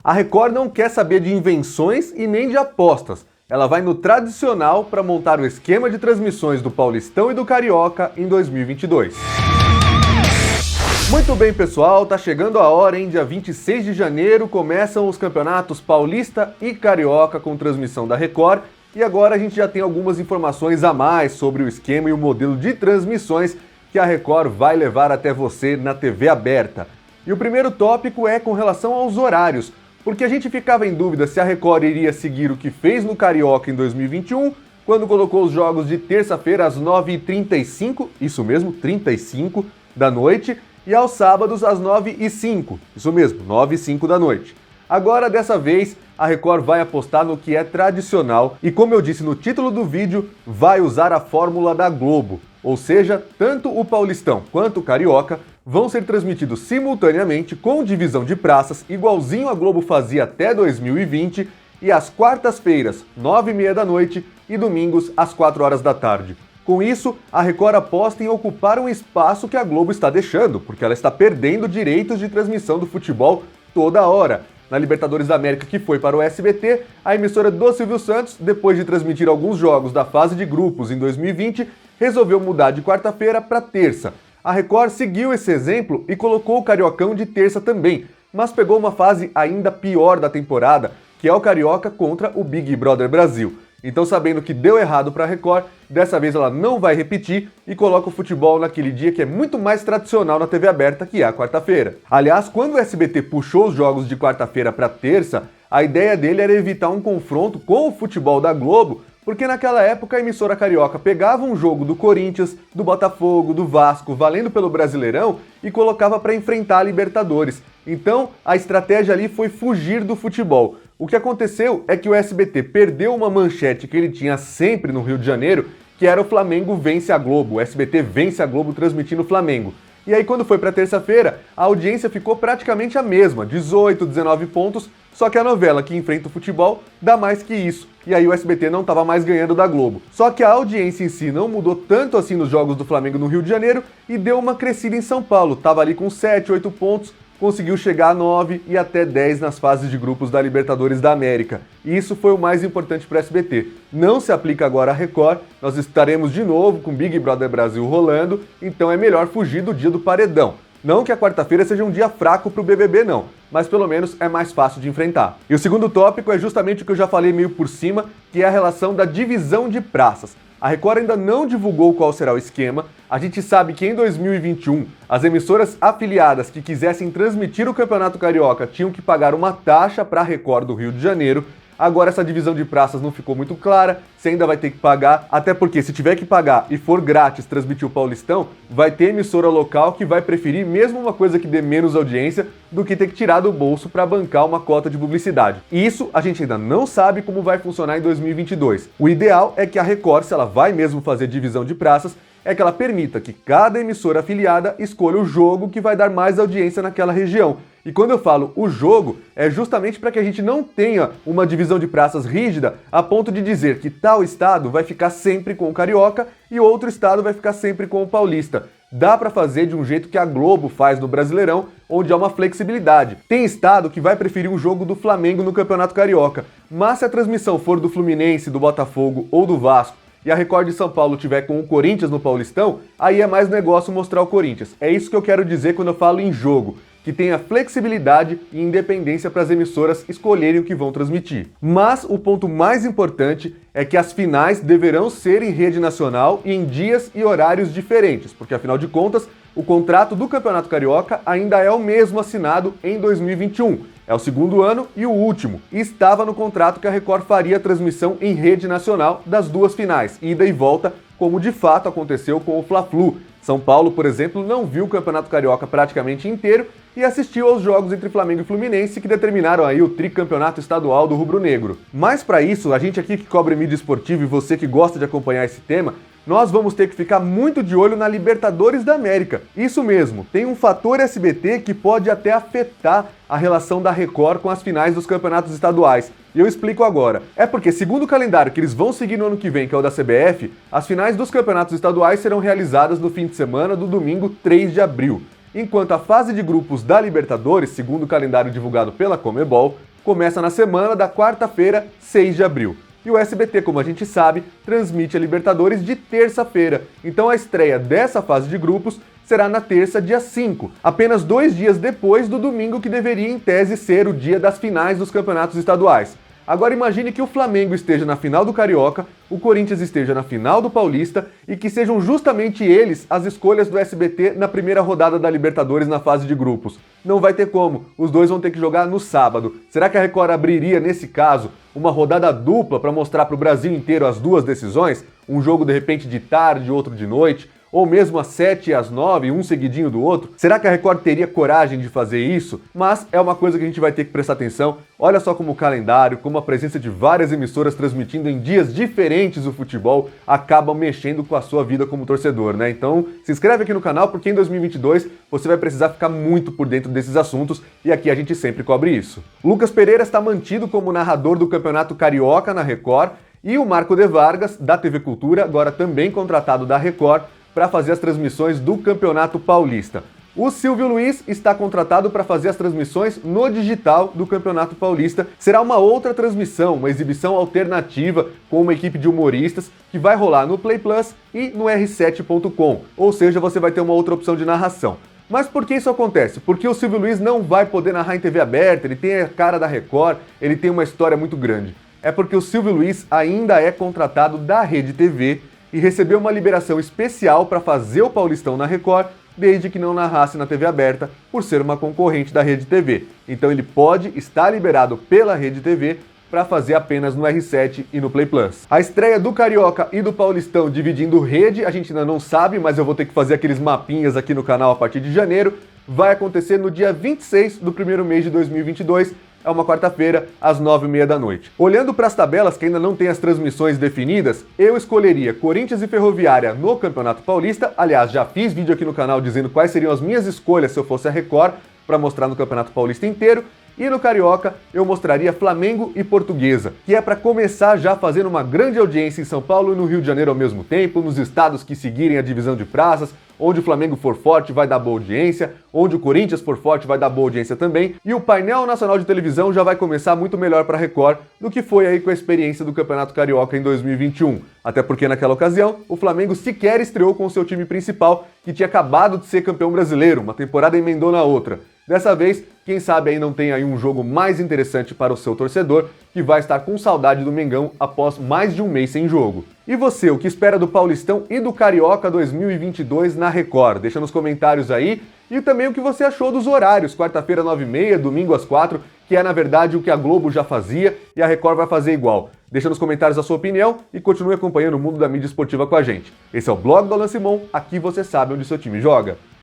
A Record não quer saber de invenções e nem de apostas. Ela vai no tradicional para montar o esquema de transmissões do Paulistão e do Carioca em 2022. Muito bem, pessoal, tá chegando a hora, hein? Dia 26 de janeiro começam os campeonatos Paulista e Carioca com transmissão da Record. E agora a gente já tem algumas informações a mais sobre o esquema e o modelo de transmissões que a Record vai levar até você na TV aberta. E o primeiro tópico é com relação aos horários, porque a gente ficava em dúvida se a Record iria seguir o que fez no Carioca em 2021, quando colocou os jogos de terça-feira às 9h35, isso mesmo, 35 da noite, e aos sábados às 9h05, isso mesmo, 9h05 da noite. Agora, dessa vez, a Record vai apostar no que é tradicional e, como eu disse no título do vídeo, vai usar a fórmula da Globo. Ou seja, tanto o Paulistão quanto o Carioca vão ser transmitidos simultaneamente com divisão de praças, igualzinho a Globo fazia até 2020, e às quartas-feiras, 9h30 da noite, e domingos, às 4 horas da tarde. Com isso, a Record aposta em ocupar um espaço que a Globo está deixando, porque ela está perdendo direitos de transmissão do futebol toda hora. Na Libertadores da América, que foi para o SBT, a emissora do Silvio Santos, depois de transmitir alguns jogos da fase de grupos em 2020, resolveu mudar de quarta-feira para terça. A Record seguiu esse exemplo e colocou o Cariocão de terça também, mas pegou uma fase ainda pior da temporada, que é o Carioca contra o Big Brother Brasil. Então, sabendo que deu errado para a Record, dessa vez ela não vai repetir e coloca o futebol naquele dia que é muito mais tradicional na TV aberta, que é a quarta-feira. Aliás, quando o SBT puxou os jogos de quarta-feira para terça, a ideia dele era evitar um confronto com o futebol da Globo, porque naquela época a emissora carioca pegava um jogo do Corinthians, do Botafogo, do Vasco, valendo pelo Brasileirão, e colocava para enfrentar a Libertadores. Então, a estratégia ali foi fugir do futebol. O que aconteceu é que o SBT perdeu uma manchete que ele tinha sempre no Rio de Janeiro, que era o Flamengo vence a Globo, o SBT vence a Globo transmitindo o Flamengo. E aí quando foi para terça-feira, a audiência ficou praticamente a mesma, 18, 19 pontos, só que a novela que enfrenta o futebol dá mais que isso. E aí o SBT não estava mais ganhando da Globo. Só que a audiência em si não mudou tanto assim nos jogos do Flamengo no Rio de Janeiro e deu uma crescida em São Paulo, tava ali com 7, 8 pontos, conseguiu chegar a 9 e até 10 nas fases de grupos da Libertadores da América. E isso foi o mais importante para o SBT. Não se aplica agora à Record, nós estaremos de novo com Big Brother Brasil rolando, então é melhor fugir do dia do paredão. Não que a quarta-feira seja um dia fraco para o BBB não, mas pelo menos é mais fácil de enfrentar. E o segundo tópico é justamente o que eu já falei meio por cima, que é a relação da divisão de praças. A Record ainda não divulgou qual será o esquema. A gente sabe que em 2021, as emissoras afiliadas que quisessem transmitir o Campeonato Carioca tinham que pagar uma taxa para a Record do Rio de Janeiro. Agora essa divisão de praças não ficou muito clara, você ainda vai ter que pagar, até porque se tiver que pagar e for grátis transmitir o Paulistão, vai ter emissora local que vai preferir mesmo uma coisa que dê menos audiência do que ter que tirar do bolso para bancar uma cota de publicidade. E isso a gente ainda não sabe como vai funcionar em 2022. O ideal é que a Record, se ela vai mesmo fazer divisão de praças, é que ela permita que cada emissora afiliada escolha o jogo que vai dar mais audiência naquela região. E quando eu falo o jogo, é justamente para que a gente não tenha uma divisão de praças rígida a ponto de dizer que tal estado vai ficar sempre com o Carioca e outro estado vai ficar sempre com o Paulista. Dá para fazer de um jeito que a Globo faz no Brasileirão, onde há uma flexibilidade. Tem estado que vai preferir um jogo do Flamengo no Campeonato Carioca, mas se a transmissão for do Fluminense, do Botafogo ou do Vasco, e a Record de São Paulo tiver com o Corinthians no Paulistão, aí é mais negócio mostrar o Corinthians. É isso que eu quero dizer quando eu falo em jogo, que tenha flexibilidade e independência para as emissoras escolherem o que vão transmitir. Mas o ponto mais importante é que as finais deverão ser em rede nacional e em dias e horários diferentes, porque afinal de contas, o contrato do Campeonato Carioca ainda é o mesmo assinado em 2021. É o segundo ano e o último. E estava no contrato que a Record faria a transmissão em rede nacional das duas finais, ida e volta, como de fato aconteceu com o Fla-Flu. São Paulo, por exemplo, não viu o Campeonato Carioca praticamente inteiro e assistiu aos jogos entre Flamengo e Fluminense que determinaram aí o tricampeonato estadual do rubro-negro. Mas para isso, a gente aqui que cobre mídia esportiva e você que gosta de acompanhar esse tema, nós vamos ter que ficar muito de olho na Libertadores da América. Isso mesmo, tem um fator SBT que pode até afetar a relação da Record com as finais dos campeonatos estaduais. E eu explico agora. É porque, segundo o calendário que eles vão seguir no ano que vem, que é o da CBF, as finais dos campeonatos estaduais serão realizadas no fim de semana do domingo 3 de abril. Enquanto a fase de grupos da Libertadores, segundo o calendário divulgado pela Conmebol, começa na semana da quarta-feira, 6 de abril. E o SBT, como a gente sabe, transmite a Libertadores de terça-feira. Então a estreia dessa fase de grupos será na terça, dia 5, apenas 2 dias depois do domingo que deveria, em tese, ser o dia das finais dos campeonatos estaduais. Agora imagine que o Flamengo esteja na final do Carioca, o Corinthians esteja na final do Paulista e que sejam justamente eles as escolhas do SBT na primeira rodada da Libertadores na fase de grupos. Não vai ter como, os dois vão ter que jogar no sábado. Será que a Record abriria, nesse caso, uma rodada dupla para mostrar para o Brasil inteiro as duas decisões? Um jogo de repente de tarde, outro de noite? Ou mesmo às 7 e às 9, um seguidinho do outro? Será que a Record teria coragem de fazer isso? Mas é uma coisa que a gente vai ter que prestar atenção. Olha só como o calendário, como a presença de várias emissoras transmitindo em dias diferentes o futebol acaba mexendo com a sua vida como torcedor, né? Então se inscreve aqui no canal porque em 2022 você vai precisar ficar muito por dentro desses assuntos e aqui a gente sempre cobre isso. Lucas Pereira está mantido como narrador do Campeonato Carioca na Record e o Marco de Vargas, da TV Cultura, agora também contratado da Record, para fazer as transmissões do Campeonato Paulista. O Silvio Luiz está contratado para fazer as transmissões no digital do Campeonato Paulista. Será uma outra transmissão, uma exibição alternativa com uma equipe de humoristas que vai rolar no Play Plus e no r7.com, ou seja, você vai ter uma outra opção de narração. Mas por que isso acontece? Porque o Silvio Luiz não vai poder narrar em TV aberta, ele tem a cara da Record, ele tem uma história muito grande. É porque o Silvio Luiz ainda é contratado da Rede TV e recebeu uma liberação especial para fazer o Paulistão na Record, desde que não narrasse na TV aberta, por ser uma concorrente da Rede TV. Então ele pode estar liberado pela Rede TV para fazer apenas no R7 e no Play Plus. A estreia do Carioca e do Paulistão dividindo rede, a gente ainda não sabe, mas eu vou ter que fazer aqueles mapinhas aqui no canal a partir de janeiro. Vai acontecer no dia 26 do primeiro mês de 2022, é uma quarta-feira, às 9h30 da noite. Olhando para as tabelas que ainda não tem as transmissões definidas, eu escolheria Corinthians e Ferroviária no Campeonato Paulista. Aliás, já fiz vídeo aqui no canal dizendo quais seriam as minhas escolhas se eu fosse a Record para mostrar no Campeonato Paulista inteiro. E no Carioca, eu mostraria Flamengo e Portuguesa, que é para começar já fazendo uma grande audiência em São Paulo e no Rio de Janeiro ao mesmo tempo, nos estados que seguirem a divisão de praças. Onde o Flamengo for forte vai dar boa audiência, onde o Corinthians for forte vai dar boa audiência também, e o painel nacional de televisão já vai começar muito melhor para a Record do que foi aí com a experiência do Campeonato Carioca em 2021. Até porque naquela ocasião, o Flamengo sequer estreou com o seu time principal, que tinha acabado de ser campeão brasileiro, uma temporada emendou na outra. Dessa vez, quem sabe aí não tem aí um jogo mais interessante para o seu torcedor, que vai estar com saudade do Mengão após mais de um mês sem jogo. E você, o que espera do Paulistão e do Carioca 2022 na Record? Deixa nos comentários aí. E também o que você achou dos horários, quarta-feira 9h30, domingo às 4h, que é na verdade o que a Globo já fazia e a Record vai fazer igual. Deixa nos comentários a sua opinião e continue acompanhando o mundo da mídia esportiva com a gente. Esse é o blog do Alan Simon, aqui você sabe onde seu time joga.